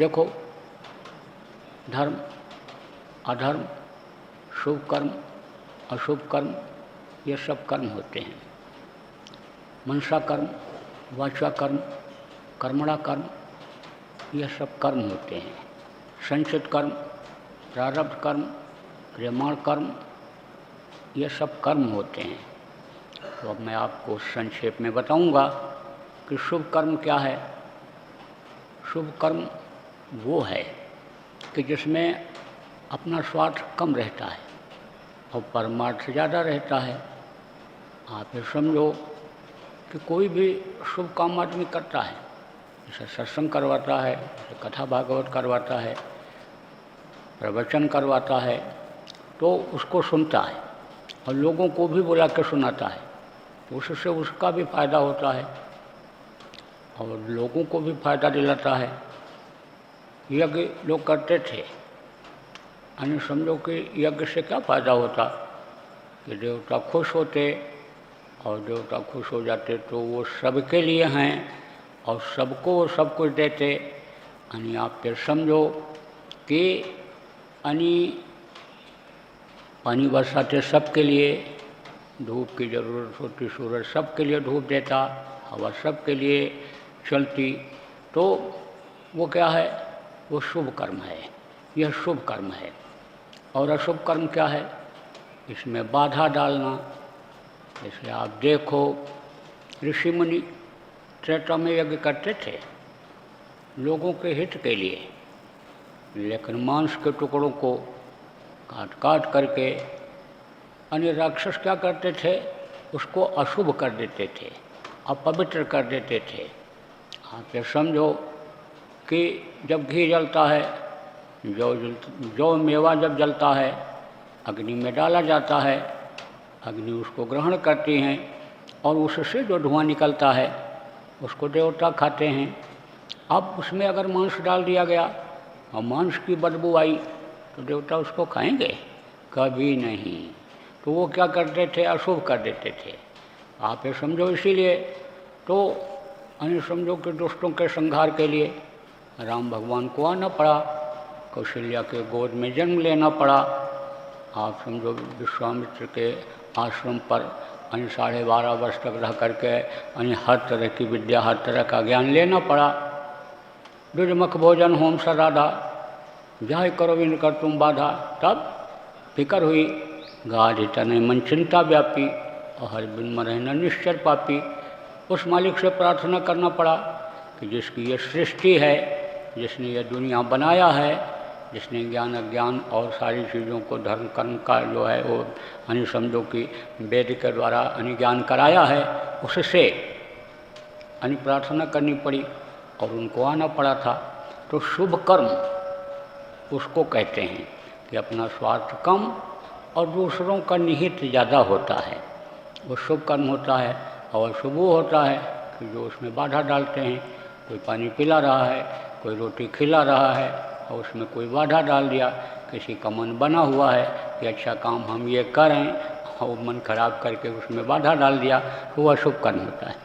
देखो, धर्म अधर्म, शुभ कर्म अशुभ कर्म, ये सब कर्म होते हैं। मनसा कर्म, वाचा कर्म, कर्मणा कर्म, ये सब कर्म होते हैं। संचित कर्म, प्रारब्ध कर्म, क्रियमाण कर्म, ये सब कर्म होते हैं। तो अब मैं आपको संक्षेप में बताऊंगा कि शुभ कर्म क्या है। शुभ कर्म वो है कि जिसमें अपना स्वार्थ कम रहता है और परमार्थ ज़्यादा रहता है। आप ये समझो कि कोई भी शुभ काम आदमी करता है, जैसे सत्संग करवाता है, जैसे कथा भागवत करवाता है, प्रवचन करवाता है, तो उसको सुनता है और लोगों को भी बुला के सुनाता है, तो उससे उसका भी फायदा होता है और लोगों को भी फायदा दिलाता है। यज्ञ लोग करते थे, यानी समझो कि यज्ञ से क्या फायदा होता कि देवता खुश होते, और देवता खुश हो जाते तो वो सबके लिए हैं और सबको वो सब कुछ देते। यानी आप ये समझो कि यानी पानी बरसाते सबके लिए, धूप की ज़रूरत होती, सूरज सबके लिए धूप देता, हवा सबके लिए चलती, तो वो क्या है, वो शुभ कर्म है। यह शुभ कर्म है। और अशुभ कर्म क्या है, इसमें बाधा डालना। जैसे आप देखो, ऋषि मुनि त्रेता में यज्ञ करते थे लोगों के हित के लिए, लेकिन मांस के टुकड़ों को काट काट करके अन्य राक्षस क्या करते थे, उसको अशुभ कर देते थे, अपवित्र कर देते थे। आप ये समझो कि जब घी जलता है, जो मेवा जब जलता है, अग्नि में डाला जाता है, अग्नि उसको ग्रहण करती हैं और उससे जो धुआं निकलता है उसको देवता खाते हैं। अब उसमें अगर मांस डाल दिया गया और मांस की बदबू आई तो देवता उसको खाएंगे? कभी नहीं। तो वो क्या करते थे, अशुभ कर देते थे। आप ये समझो, इसीलिए तो अन्य समझो कि दुष्टों के संहार के लिए राम भगवान को आना पड़ा, कौशल्या के गोद में जन्म लेना पड़ा। आप समझो विश्वामित्र के आश्रम पर 12.5 वर्ष तक रह करके हर तरह की विद्या, हर तरह का ज्ञान लेना पड़ा। दुर्मुख भोजन होम सराधा, जाय करो इन कर तुम बाधा। तब फिक्र हुई, गाढ़ तने मन चिंता व्यापी, और हर बिन मरे न निश्चर पापी। उस मालिक से प्रार्थना करना पड़ा कि जिसकी ये सृष्टि है, जिसने ये दुनिया बनाया है, जिसने ज्ञान अज्ञान और सारी चीज़ों को धर्म कर्म का जो है वो यानी समझो कि वेद के द्वारा यानी ज्ञान कराया है, उससे यानी प्रार्थना करनी पड़ी और उनको आना पड़ा था। तो शुभ कर्म उसको कहते हैं कि अपना स्वार्थ कम और दूसरों का निहित ज़्यादा होता है, वो शुभ कर्म होता है। और शुभ वो होता है कि जो उसमें बाधा डालते हैं, कोई पानी पिला रहा है, कोई रोटी खिला रहा है और उसमें कोई बाधा डाल दिया, किसी का मन बना हुआ है कि अच्छा काम हम ये करें और मन खराब करके उसमें बाधा डाल दिया, तो वह शुभ कर्म होता है।